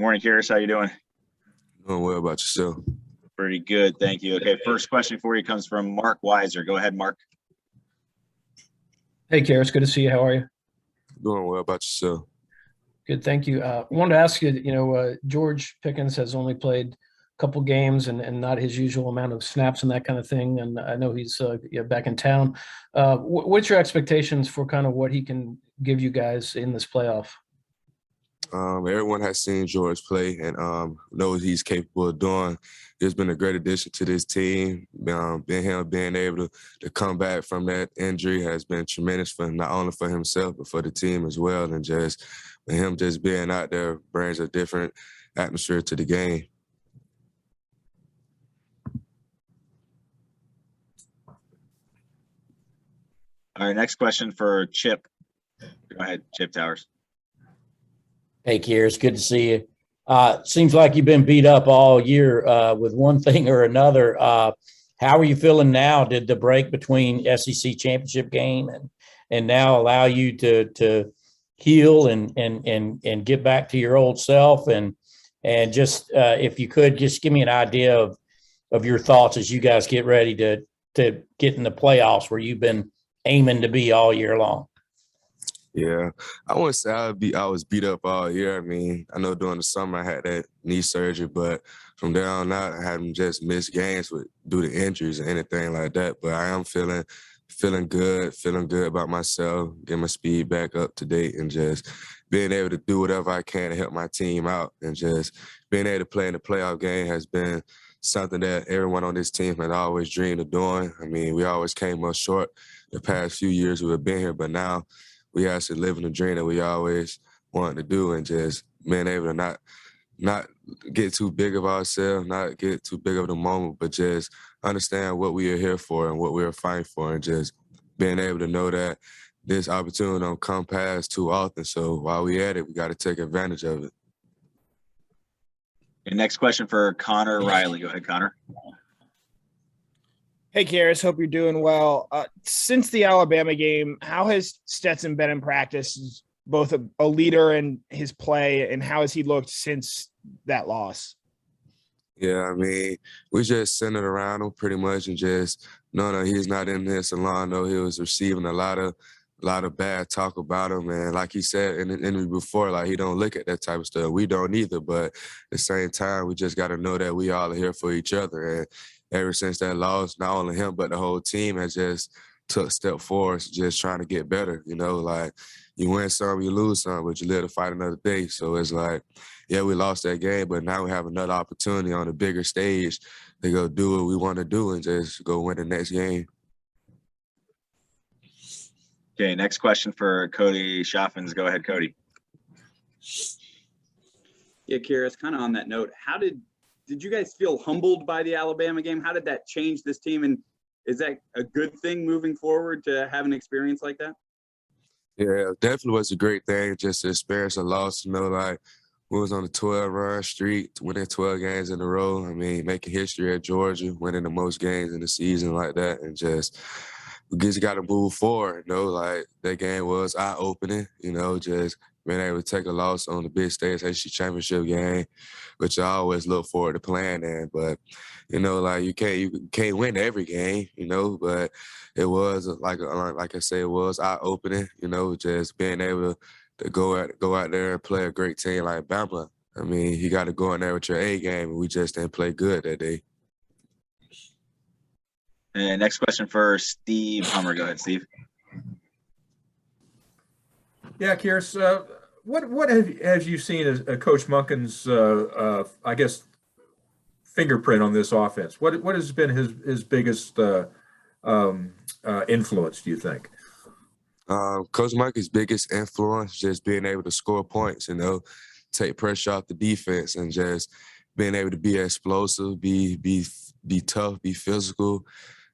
Morning, Kearis. How you doing? Doing well about yourself. Pretty good, thank you. Okay, first question for you comes from Mark Weiser. Go ahead, Mark. Hey, Kearis, good to see you. How are you? Doing well about yourself. Good, thank you. I wanted to ask you, George Pickens has only played a couple games and not his usual amount of snaps and that kind of thing. And I know he's back in town. What's your expectations for kind of what he can give you guys in this playoff? Everyone has seen George play and knows what he's capable of doing. He's been a great addition to this team. Being able to come back from that injury has been tremendous for him, not only for himself, but for the team as well. And just him just being out there brings a different atmosphere to the game. All right, next question for Chip. Go ahead, Chip Towers. Hey, Kearis, good to see you. Seems like you've been beat up all year with one thing or another. How are you feeling now? Did the break between SEC championship game and now allow you to heal and get back to your old self? And just if you could just give me an idea of your thoughts as you guys get ready to get in the playoffs where you've been aiming to be all year long. Yeah, I wouldn't say I was beat up all year. I mean, I know during the summer I had that knee surgery, but from there on out, I hadn't just missed games due to injuries or anything like that. But I am feeling good about myself, getting my speed back up to date, and just being able to do whatever I can to help my team out. And just being able to play in the playoff game has been something that everyone on this team has always dreamed of doing. I mean, we always came up short the past few years we've been here, but now we actually living a dream that we always wanted to do, and just being able to not get too big of ourselves, not get too big of the moment, but just understand what we are here for and what we are fighting for, and just being able to know that this opportunity don't come past too often. So while we at it, we got to take advantage of it. Okay, next question for Connor Riley. Go ahead, Connor. Hey, Kearis, hope you're doing well. Since the Alabama game, how has Stetson been in practice, both a leader in his play, and how has he looked since that loss? Yeah, I mean, we just centered around him pretty much and just knowing that he's not in this alone. Though he was receiving a lot of bad talk about him. And like he said in the interview before, like he don't look at that type of stuff. We don't either, but at the same time, we just got to know that we all are here for each other. And ever since that loss, not only him, but the whole team has just took a step forward, just trying to get better. Like you win some, you lose some, but you live to fight another day. So it's like, yeah, we lost that game, but now we have another opportunity on a bigger stage to go do what we want to do and just go win the next game. Okay, next question for Cody Schaffens. Go ahead, Cody. Yeah, Kearis, kind of on that note, how did you guys feel humbled by the Alabama game? How did that change this team? And is that a good thing moving forward to have an experience like that? Yeah, definitely was a great thing just to experience a loss. Like we was on a 12-run streak, winning 12 games in a row. I mean, making history at Georgia, winning the most games in the season like that, and we just got to move forward. Like that game was eye-opening. Just being able to take a loss on the big stage, SEC championship game, which I always look forward to playing in. But like you can't win every game, But it was like I say, it was eye-opening. Just being able to go out there and play a great team like Bama. I mean, you got to go in there with your A game, and we just didn't play good that day. And next question for Steve Hummer. Go ahead, Steve. Yeah, Kearis, what have you seen as Coach Monken's, I guess, fingerprint on this offense? What has been his biggest influence, do you think? Coach Monken's biggest influence just being able to score points, take pressure off the defense, and just being able to be explosive, be tough, be physical,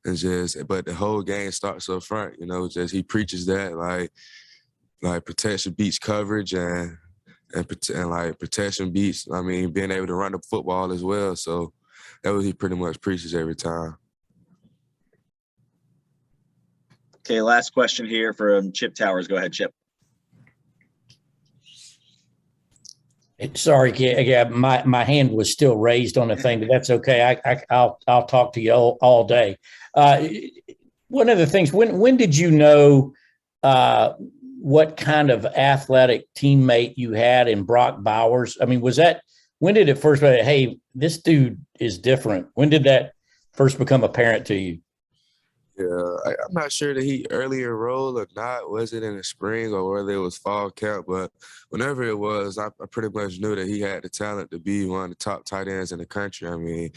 and but the whole game starts up front. He preaches that like protection beats coverage and like protection beats, being able to run the football as well. So that's what he pretty much preaches every time. Okay, last question here from Chip Towers. Go ahead, Chip. Sorry, yeah, my hand was still raised on the thing, but that's okay. I'll talk to you all day. One of the things, when did you know what kind of athletic teammate you had in Brock Bowers? I mean, when did it first, hey, this dude is different? When did that first become apparent to you? Yeah, I'm not sure that he earlier enrolled or not. Was it in the spring or whether it was fall camp? But whenever it was, I pretty much knew that he had the talent to be one of the top tight ends in the country. I mean,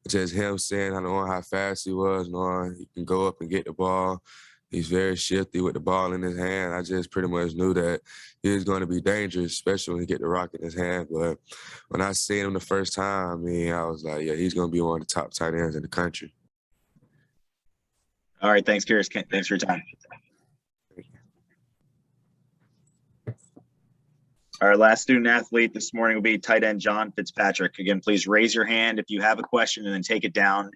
just him seeing how fast he was, knowing he can go up and get the ball. He's very shifty with the ball in his hand. I just pretty much knew that he was going to be dangerous, especially when he get the rock in his hand. But when I seen him the first time, I mean, I was like, yeah, he's going to be one of the top tight ends in the country. All right, thanks, Kearis. Thanks for your time. Our last student athlete this morning will be tight end John Fitzpatrick. Again, please raise your hand if you have a question and then take it down